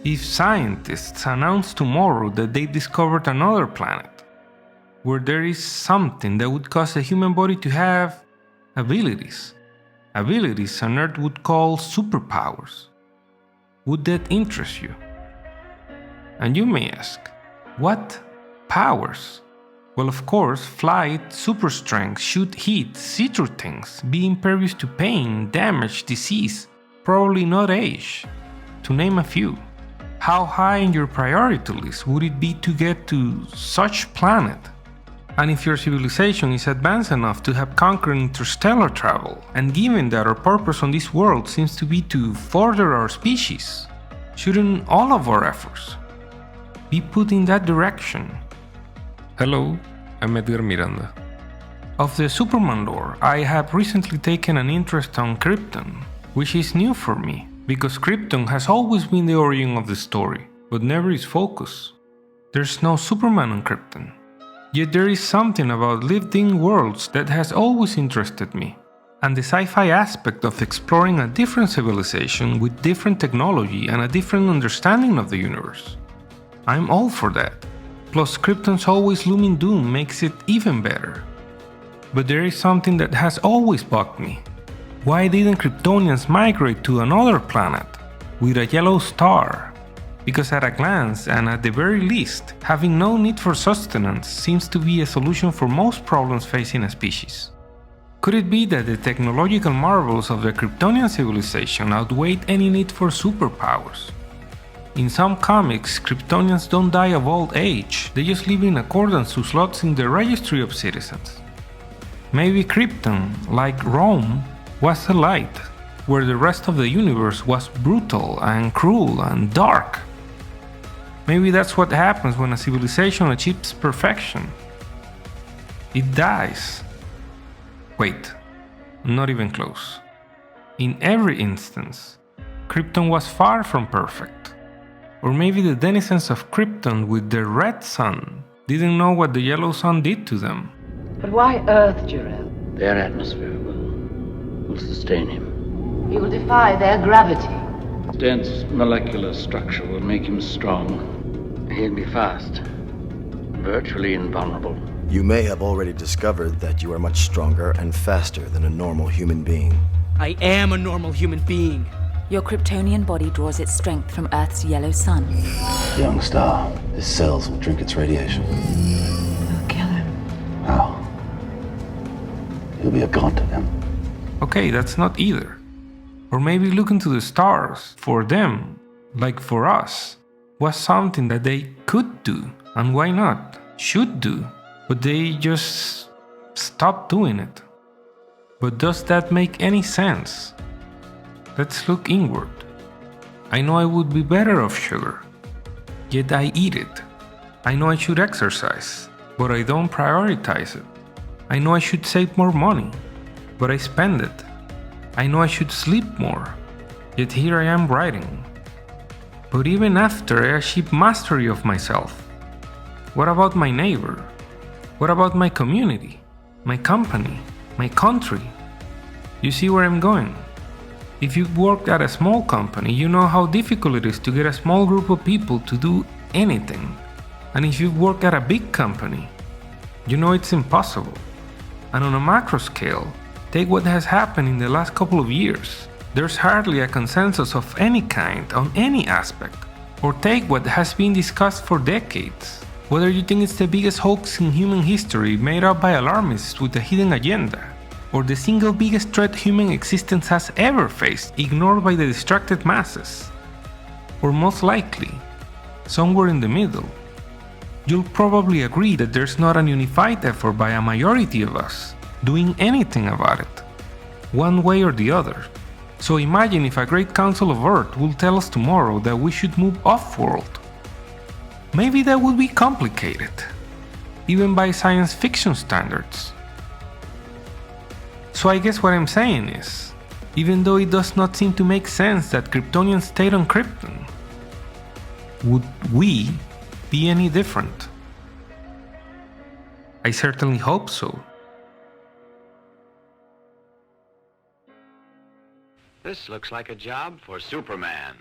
If scientists announce tomorrow that they discovered another planet, where there is something that would cause the human body to have abilities on Earth would call superpowers, would that interest you? And you may ask, what powers? Well, of course, flight, super strength, shoot heat, see through things, be impervious to pain, damage, disease, probably not age, to name a few. How high in your priority list would it be to get to such planet? And if your civilization is advanced enough to have conquered interstellar travel, and given that our purpose on this world seems to be to further our species, shouldn't all of our efforts be put in that direction? Hello, I'm Edgar Miranda. Of the Superman lore, I have recently taken an interest on Krypton, which is new for me, because Krypton has always been the origin of the story, but never its focus. There's no Superman on Krypton. Yet there is something about lived-in worlds that has always interested me, and the sci-fi aspect of exploring a different civilization with different technology and a different understanding of the universe. I'm all for that. Plus, Krypton's always looming doom makes it even better. But there is something that has always bugged me. Why didn't Kryptonians migrate to another planet with a yellow star? Because at a glance, and at the very least, having no need for sustenance seems to be a solution for most problems facing a species. Could it be that the technological marvels of the Kryptonian civilization outweighed any need for superpowers? In some comics, Kryptonians don't die of old age, they just live in accordance to slots in the registry of citizens. Maybe Krypton, like Rome, was a light, where the rest of the universe was brutal and cruel and dark. Maybe that's what happens when a civilization achieves perfection. It dies. Wait, not even close. In every instance, Krypton was far from perfect. Or maybe the denizens of Krypton with their red sun didn't know what the yellow sun did to them. But why Earth, Jor-El? Their atmosphere will sustain him. He will defy their gravity. Dense molecular structure will make him strong. He'll be fast, virtually invulnerable. You may have already discovered that you are much stronger and faster than a normal human being. I am a normal human being. Your Kryptonian body draws its strength from Earth's yellow sun. Young star, his cells will drink its radiation. We'll kill him. How? He'll be a god to them. Okay, that's not either. Or maybe looking to the stars, for them, like for us, was something that they could do, and why not, should do, but they just stopped doing it. But does that make any sense? Let's look inward. I know I would be better off sugar, yet I eat it. I know I should exercise, but I don't prioritize it. I know I should save more money, but I spend it. I know I should sleep more, yet here I am writing. But even after I achieve mastery of myself, what about my neighbor? What about my community, my company, my country? You see where I'm going? If you've worked at a small company, you know how difficult it is to get a small group of people to do anything. And if you've worked at a big company, you know it's impossible. And on a macro scale, take what has happened in the last couple of years. There's hardly a consensus of any kind on any aspect. Or take what has been discussed for decades. Whether you think it's the biggest hoax in human history made up by alarmists with a hidden agenda, or the single biggest threat human existence has ever faced, ignored by the distracted masses. Or most likely, somewhere in the middle. You'll probably agree that there's not a unified effort by a majority of us doing anything about it, one way or the other. So imagine if a great council of Earth will tell us tomorrow that we should move off-world. Maybe that would be complicated, even by science fiction standards. So I guess what I'm saying is, even though it does not seem to make sense that Kryptonians stayed on Krypton, would we be any different? I certainly hope so. This looks like a job for Superman.